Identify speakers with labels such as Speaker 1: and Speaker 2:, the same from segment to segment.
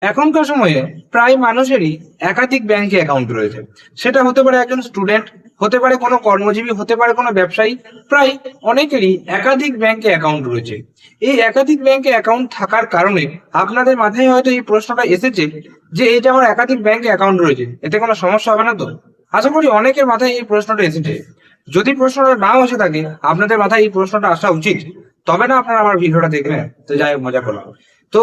Speaker 1: এখনকার সময়ে প্রায় মানুষেরই একাধিক ব্যাংকে অ্যাকাউন্ট রয়েছে। সেটা হতে পারে একজন স্টুডেন্ট, হতে পারে কোনো কর্মজীবী, হতে পারে কোনো ব্যবসায়ী। প্রায় অনেকেরই একাধিক ব্যাংকে অ্যাকাউন্ট রয়েছে। এই একাধিক ব্যাংকে অ্যাকাউন্ট থাকার কারণে আপনাদের মাথায় হয়তো এই প্রশ্নটা এসেছে যে এই যে আমার একাধিক ব্যাংকে অ্যাকাউন্ট রয়েছে, এতে কোনো সমস্যা হবে না তো? আশা করি অনেকের মাথায় এই প্রশ্নটা এসেছে। যদি প্রশ্নটা নাও এসে থাকে, আপনাদের মাথায় এই প্রশ্নটা আসা উচিত, তবে না আপনারা আমার ভিডিওটা দেখবেন। তো যাই হোক, মজা করলাম। তো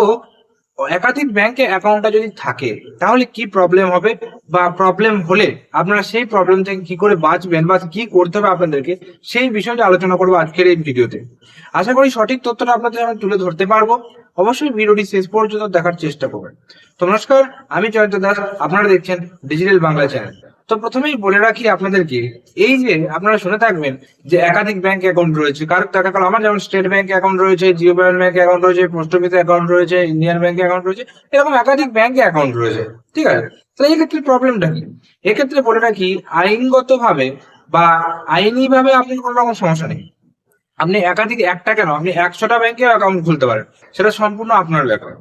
Speaker 1: একাধিক ব্যাংকে অ্যাকাউন্টটা যদি থাকে তাহলে কি প্রবলেম হবে, বা প্রবলেম হলে আপনারা সেই প্রবলেম থেকে কি করে বাঁচবেন বা কি করতে হবে আপনাদেরকে, সেই বিষয়টা আলোচনা করবো আজকের এই ভিডিওতে। আশা করি সঠিক তথ্যটা আপনাদের আমি তুলে ধরতে পারবো। অবশ্যই ভিডিওটি শেষ পর্যন্ত দেখার চেষ্টা করবেন। তো নমস্কার, আমি জয়ন্ত দাস, আপনারা দেখছেন ডিজিটাল বাংলা চ্যানেল। তো প্রথমেই বলে রাখি আপনাদেরকে, এই যে আপনারা শুনে থাকবেন যে একাধিক ব্যাংক অ্যাকাউন্ট রয়েছে, কারোর দেখা গেল আমার যেমন স্টেট ব্যাংক অ্যাকাউন্ট রয়েছে, জিও পেমেন্ট ব্যাংক অ্যাকাউন্ট রয়েছে, পোস্ট অফিস অ্যাকাউন্ট রয়েছে, ইন্ডিয়ান ব্যাংক অ্যাকাউন্ট রয়েছে, এরকম একাধিক ব্যাংকে অ্যাকাউন্ট রয়েছে। ঠিক আছে, তাহলে এক্ষেত্রে প্রবলেমটা কি? এক্ষেত্রে বলে রাখি, আইনগত ভাবে বা আইনি ভাবে আপনার কোনো রকম সমস্যা নেই। আপনি একাধিক, একটা কেন, আপনি 100টা ব্যাংকে অ্যাকাউন্ট খুলতে পারেন, সেটা সম্পূর্ণ আপনার ব্যাপার।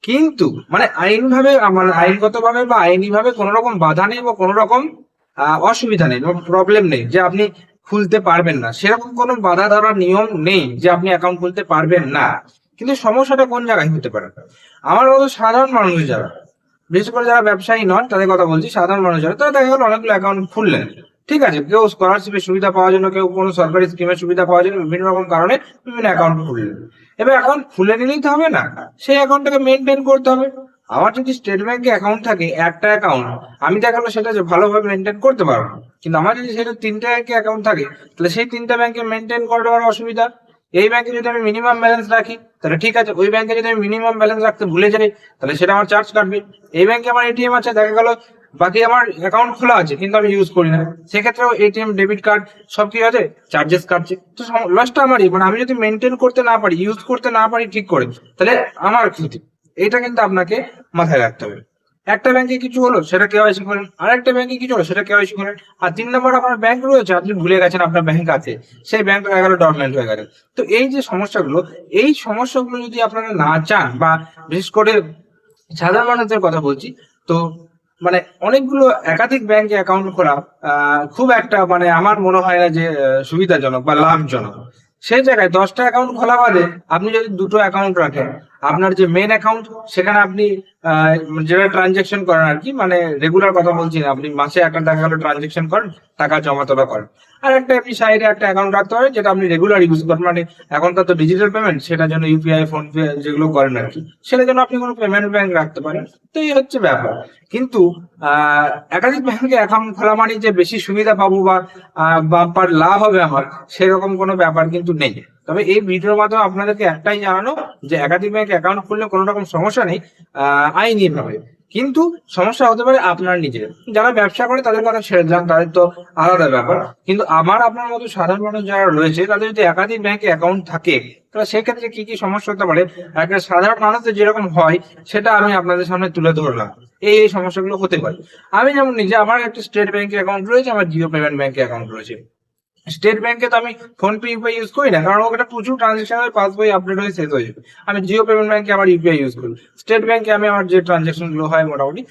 Speaker 1: কিন্তু মানে আইনভাবে, মানে আইনগত ভাবে বা আইনি ভাবে কোনো রকম বাধা নেই বা কোনো রকম অসুবিধা নেই বা প্রবলেম নেই যে আপনি খুলতে পারবেন না, সেরকম কোনো বাধা ধরার নিয়ম নেই যে আপনি অ্যাকাউন্ট খুলতে পারবেন না। কিন্তু সমস্যাটা কোন জায়গায় হতে পারে? আমার মতো সাধারণ মানুষ যারা, বিশেষ করে যারা ব্যবসায়ী নন তাদের কথা বলছি, সাধারণ মানুষ যারা, তারা দেখা গেল অনেকগুলো অ্যাকাউন্ট খুললেন। ঠিক আছে, কেউ স্কলারশিপের সুবিধা পাওয়ার জন্য, কেউ কোনো সরকারি স্কিমের সুবিধা পাওয়ার জন্য, বিভিন্ন রকম কারণে বিভিন্ন অ্যাকাউন্ট খুললেন। এবার অ্যাকাউন্ট খুলে নিলেই তো হবে না, সেই অ্যাকাউন্টটাকে মেনটেন করতে হবে। আমার যদি স্টেট ব্যাংকে অ্যাকাউন্ট থাকে, একটা অ্যাকাউন্ট, আমি দেখা গেলো সেটা যে ভালোভাবে মেনটেন করতে পারবো না। কিন্তু আমার যদি সেটা 3টে ব্যাংকে অ্যাকাউন্ট থাকে, তাহলে সেই 3টে ব্যাংকে মেনটেন করার অসুবিধা। এই ব্যাংকে যদি আমি মিনিমাম ব্যালেন্স রাখি তাহলে ঠিক আছে, ওই ব্যাংকে যদি আমি মিনিমাম ব্যালেন্স রাখতে ভুলে যাই তাহলে সেটা আমার চার্জ কাটবে। এই ব্যাংকে আমার এটিএম আছে, দেখা গেল বাকি আমার অ্যাকাউন্ট খোলা আছে কিন্তু আমি ইউজ করি না, সেক্ষেত্রেও এটিএম, ডেবিট কার্ড সব কি আছে, চার্জেস কাটছে। তো লসটা আমারই, মানে আমি যদি মেনটেন করতে না পারি, ইউজ করতে না পারি ঠিক করে, তাহলে আমার ক্ষতি। এটা কিন্তু আপনাকে মাথায় রাখতে হবে। একটা ব্যাংকে কিছু হলো সেটা কেওয়াইসি করেন, আরেকটা ব্যাংকে কিছু হলো সেটা কেওয়াইসি করেন। আর 3 নম্বর, আপনার ব্যাংক রয়েছে, আপনি ভুলে গেছেন আপনার ব্যাংক আছে, সেই ব্যাংক হয়ে গেল ডরমেন্ট হয়ে গেছে। তো এই যে সমস্যাগুলো, এই সমস্যাগুলো যদি আপনারা না চান, বা বিশেষ করে সাধারণ মানুষদের কথা বলছি, তো মানে অনেকগুলো একাধিক ব্যাংকে অ্যাকাউন্ট খোলা খুব একটা, মানে আমার মনে হয় না যে সুবিধাজনক বা লাভজনক। সেই জায়গায় 10টা অ্যাকাউন্ট খোলা বাদে আপনি যদি 2টো অ্যাকাউন্ট রাখেন, আপনার যে মেন অ্যাকাউন্ট, সেখানে আপনি যেটা ট্রানজেকশন করেন আর কি, মানে রেগুলার কথা বলছি না, আপনি মাসে একটা দেখা গেলো ট্রানজেকশন করেন, টাকা জমা তোলা করেন। আর একটা আপনি সাইডে একটা অ্যাকাউন্ট রাখতে পারেন যেটা আপনি রেগুলার ইউজ করেন, মানে এখনকার তো ডিজিটাল পেমেন্ট, সেটার জন্য ইউপিআই, ফোন পে যেগুলো করেন আর কি, সেটার জন্য আপনি কোনো পেমেন্ট ব্যাংক রাখতে পারেন। তো এই হচ্ছে ব্যাপার। কিন্তু একাধিক ব্যাংকে অ্যাকাউন্ট খোলা মানে যে বেশি সুবিধা পাবো বা বাম্পার লাভ হবে আমার, সেরকম কোনো ব্যাপার কিন্তু নেই। তবে এই ভিডিওর মাধ্যমে আপনাদেরকে একটাই জানানো যে একাধিক ব্যাংকে অ্যাকাউন্ট খুললে কোনো রকম সমস্যা নেই আইনি ভাবে। কিন্তু সমস্যা হতে পারে আপনার নিজের। যারা ব্যবসা করে তাদের কথা ছেড়ে দিলাম, তাদের তো আলাদা ব্যাপার। কিন্তু আমার আপনার মতো সাধারণ মানুষ যারা রয়েছে, তাদের যদি একাধিক ব্যাংকে অ্যাকাউন্ট থাকে, তাহলে সেক্ষেত্রে কি কি সমস্যা হতে পারে, একটা সাধারণ মানুষদের যেরকম হয় সেটা আমি আপনাদের সামনে তুলে ধরলাম। এই সমস্যাগুলো হতে পারে। আমি যেমন নিজে, আমার একটা স্টেট ব্যাংকে অ্যাকাউন্ট রয়েছে, আমার জিও পেমেন্ট ব্যাংকে অ্যাকাউন্ট রয়েছে। স্টেট ব্যাংকে তো আমি ফোন পে, ইউপিআই ইউজ করি না, কারণ ওটা প্রচুর ট্রানজেকশন হয়, পাসবই আপডেট হয়ে শেষ হয়ে যাবে। আমি জিও পেমেন্ট ব্যাংকে আমার ইউপিআই ইউজ করি। স্টেট ব্যাংকে আমি আমার যে ট্রানজেকশন গুলো হয় মোটামুটি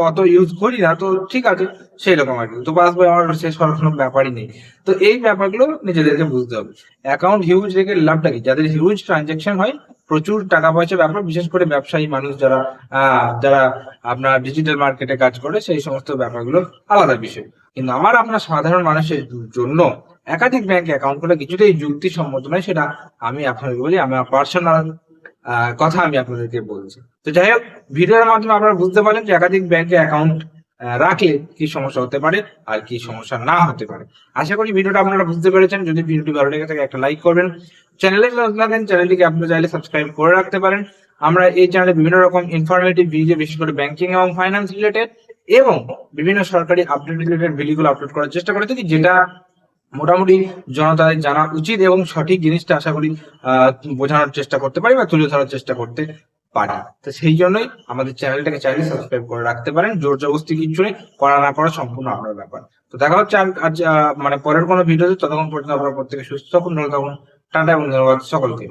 Speaker 1: অত ইউজ করি না, তো ঠিক আছে, সেই রকম আর কি। তো পাসবই আমার শেষ হওয়ার কোনো ব্যাপারই নেই। তো এই ব্যাপারগুলো নিজেদেরকে বুঝতে হবে। অ্যাকাউন্ট হিউজ রেখে লাভটা কি? যাদের হিউজ ট্রানজেকশন হয়, প্রচুর টাকা পয়সা ব্যাপার, বিশেষ করে ব্যবসায়ী মানুষ যারা, যারা আপনার ডিজিটাল মার্কেটে কাজ করে, সেই সমস্ত ব্যাপারগুলো আলাদা বিষয়। কিন্তু আমার আপনার সাধারণ মানুষের জন্য একাধিক ব্যাংক অ্যাকাউন্ট খোলা কিছুতেই যুক্তিসম্মত নয়, সেটা আমি আপনাকে বলি, আমার পার্সোনাল কথা আমি আপনাদেরকে বলছি। তো যাই হোক, ভিডিওর মাধ্যমে আপনারা বুঝতে পারেন যে একাধিক ব্যাংকে অ্যাকাউন্ট রাখলে কি সমস্যা হতে পারে আর কি সমস্যা না হতে পারে। আশা করি ভিডিওটা আপনারা বুঝতে পেরেছেন। যদি ভিডিওটি ভালো লেগে থাকে একটা লাইক করবেন। চ্যানেলে নতুন থাকেন, চ্যানেলটিকে আপনারা চাইলে সাবস্ক্রাইব করে রাখতে পারেন। আমরা এই চ্যানেলে বিভিন্ন রকম ইনফরমেটিভ ভিডিও, বিশেষ করে ব্যাংকিং এবং ফাইন্যান্স রিলেটেড এবং বিভিন্ন সরকারি আপডেট রিলেটেড ভিডিওগুলো আপলোড করার চেষ্টা করে থাকি, যেটা মোটামুটি জনতাদের জানা উচিত এবং সঠিক জিনিসটা আশা করি বোঝানোর চেষ্টা করতে পারি বা তুলে ধরার চেষ্টা করতে পারি। তো সেই জন্যই আমাদের চ্যানেলটাকে চাইলে সাবস্ক্রাইব করে রাখতে পারেন। জোর জবরদস্তি কিছু নেই, করা না করা সম্পূর্ণ আপনার ব্যাপার। তো দেখা হচ্ছে আজ মানে পরের কোনো ভিডিওতে। ততক্ষণ পর্যন্ত আপনারা প্রত্যেকে সুস্থ থাকুন, ভালো থাকুন। টাটা এবং ধন্যবাদ সকলকে।